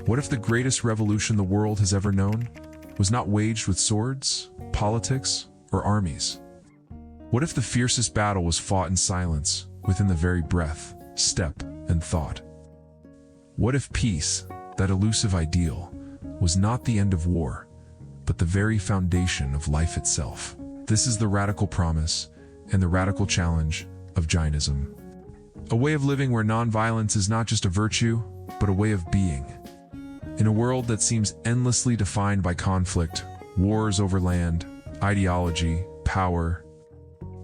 What if the greatest revolution the world has ever known was not waged with swords, politics, or armies? What if the fiercest battle was fought in silence, within the very breath, step, and thought? What if peace, that elusive ideal, was not the end of war, but the very foundation of life itself? This is the radical promise and the radical challenge of Jainism. A way of living where nonviolence is not just a virtue, but a way of being. In a world that seems endlessly defined by conflict, wars over land, ideology, power,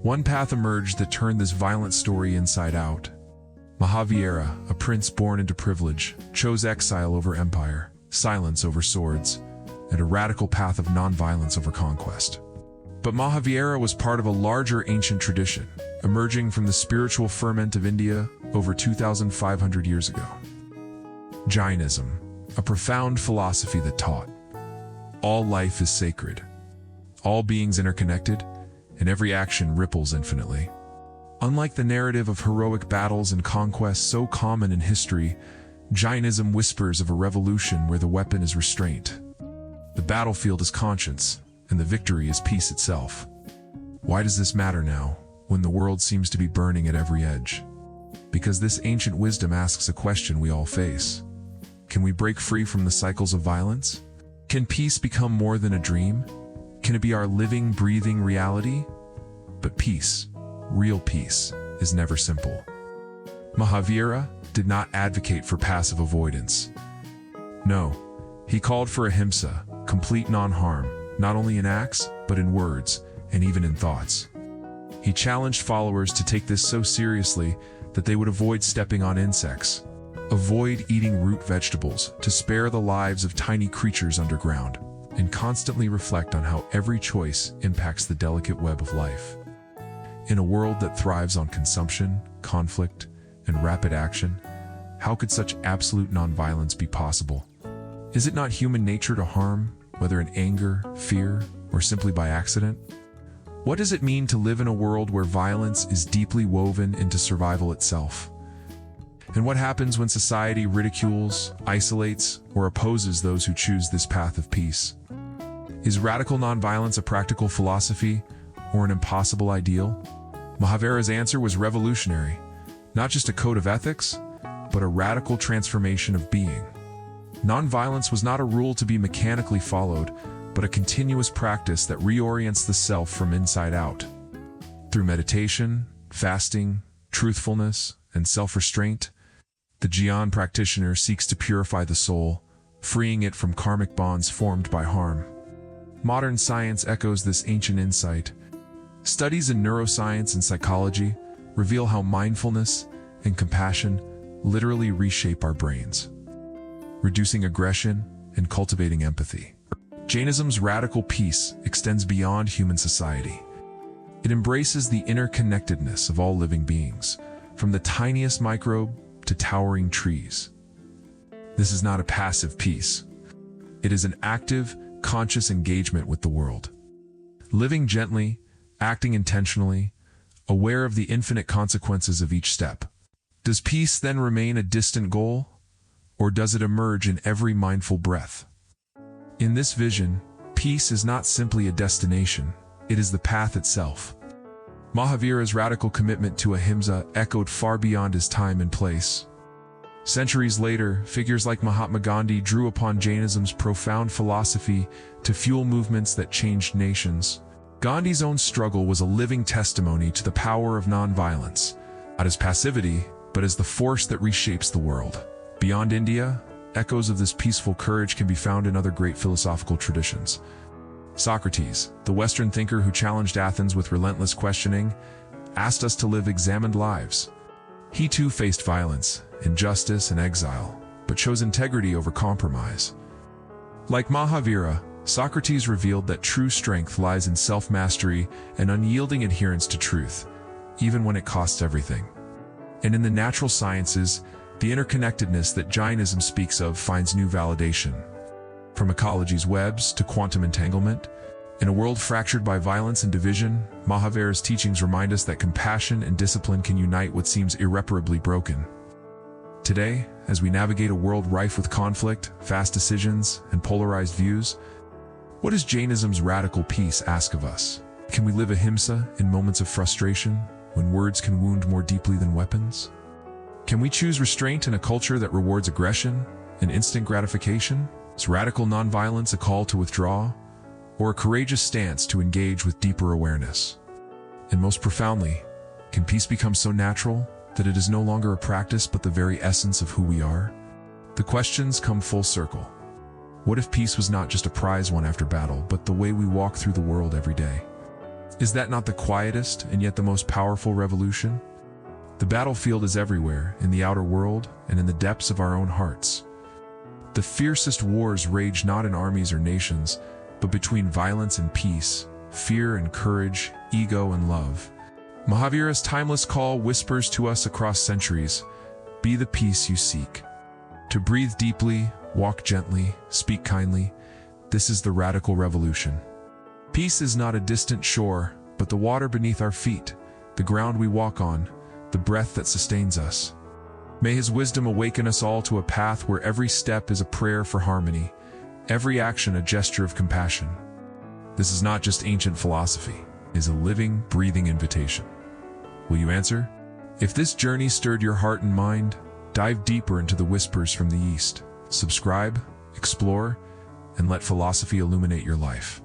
one path emerged that turned this violent story inside out. Mahavira, a prince born into privilege, chose exile over empire, silence over swords, and a radical path of nonviolence over conquest. But Mahavira was part of a larger ancient tradition, emerging from the spiritual ferment of India over 2,500 years ago. Jainism, a profound philosophy that taught, all life is sacred, all beings interconnected, and every action ripples infinitely. Unlike the narrative of heroic battles and conquests so common in history, Jainism whispers of a revolution where the weapon is restraint. The battlefield is conscience, and the victory is peace itself. Why does this matter now, when the world seems to be burning at every edge? Because this ancient wisdom asks a question we all face. Can we break free from the cycles of violence? Can peace become more than a dream? Can it be our living, breathing reality? But peace, real peace, is never simple. Mahavira did not advocate for passive avoidance. No, he called for Ahimsa, complete non-harm, not only in acts, but in words, and even in thoughts. He challenged followers to take this so seriously that they would avoid stepping on insects, avoid eating root vegetables to spare the lives of tiny creatures underground, and constantly reflect on how every choice impacts the delicate web of life. In a world that thrives on consumption, conflict, and rapid action, how could such absolute nonviolence be possible? Is it not human nature to harm, whether in anger, fear, or simply by accident? What does it mean to live in a world where violence is deeply woven into survival itself? And what happens when society ridicules, isolates, or opposes those who choose this path of peace? Is radical nonviolence a practical philosophy or an impossible ideal? Mahavira's answer was revolutionary, not just a code of ethics, but a radical transformation of being. Nonviolence was not a rule to be mechanically followed, but a continuous practice that reorients the self from inside out. Through meditation, fasting, truthfulness, and self-restraint, the Jain practitioner seeks to purify the soul, freeing it from karmic bonds formed by harm. Modern science echoes this ancient insight. Studies in neuroscience and psychology reveal how mindfulness and compassion literally reshape our brains, reducing aggression and cultivating empathy. Jainism's radical peace extends beyond human society. It embraces the interconnectedness of all living beings, from the tiniest microbe to towering trees. This is not a passive peace. It is an active, conscious engagement with the world. Living gently, acting intentionally, aware of the infinite consequences of each step. Does peace then remain a distant goal, or does it emerge in every mindful breath? In this vision, peace is not simply a destination, it is the path itself. Mahavira's radical commitment to Ahimsa echoed far beyond his time and place. Centuries later, figures like Mahatma Gandhi drew upon Jainism's profound philosophy to fuel movements that changed nations. Gandhi's own struggle was a living testimony to the power of nonviolence, not as passivity, but as the force that reshapes the world. Beyond India, echoes of this peaceful courage can be found in other great philosophical traditions. Socrates, the Western thinker who challenged Athens with relentless questioning, asked us to live examined lives. He too faced violence, injustice, and exile, but chose integrity over compromise. Like Mahavira, Socrates revealed that true strength lies in self-mastery and unyielding adherence to truth, even when it costs everything. And in the natural sciences, the interconnectedness that Jainism speaks of finds new validation. From ecology's webs to quantum entanglement, in a world fractured by violence and division, Mahavira's teachings remind us that compassion and discipline can unite what seems irreparably broken. Today, as we navigate a world rife with conflict, fast decisions, and polarized views, what does Jainism's radical peace ask of us? Can we live ahimsa in moments of frustration, when words can wound more deeply than weapons? Can we choose restraint in a culture that rewards aggression and instant gratification? Is radical nonviolence a call to withdraw, or a courageous stance to engage with deeper awareness? And most profoundly, can peace become so natural that it is no longer a practice but the very essence of who we are? The questions come full circle. What if peace was not just a prize won after battle, but the way we walk through the world every day? Is that not the quietest and yet the most powerful revolution? The battlefield is everywhere, in the outer world and in the depths of our own hearts. The fiercest wars rage not in armies or nations, but between violence and peace, fear and courage, ego and love. Mahavira's timeless call whispers to us across centuries, be the peace you seek. To breathe deeply, walk gently, speak kindly, this is the radical revolution. Peace is not a distant shore, but the water beneath our feet, the ground we walk on, the breath that sustains us. May his wisdom awaken us all to a path where every step is a prayer for harmony, every action a gesture of compassion. This is not just ancient philosophy, it is a living, breathing invitation. Will you answer? If this journey stirred your heart and mind, dive deeper into the whispers from the East. Subscribe, explore, and let philosophy illuminate your life.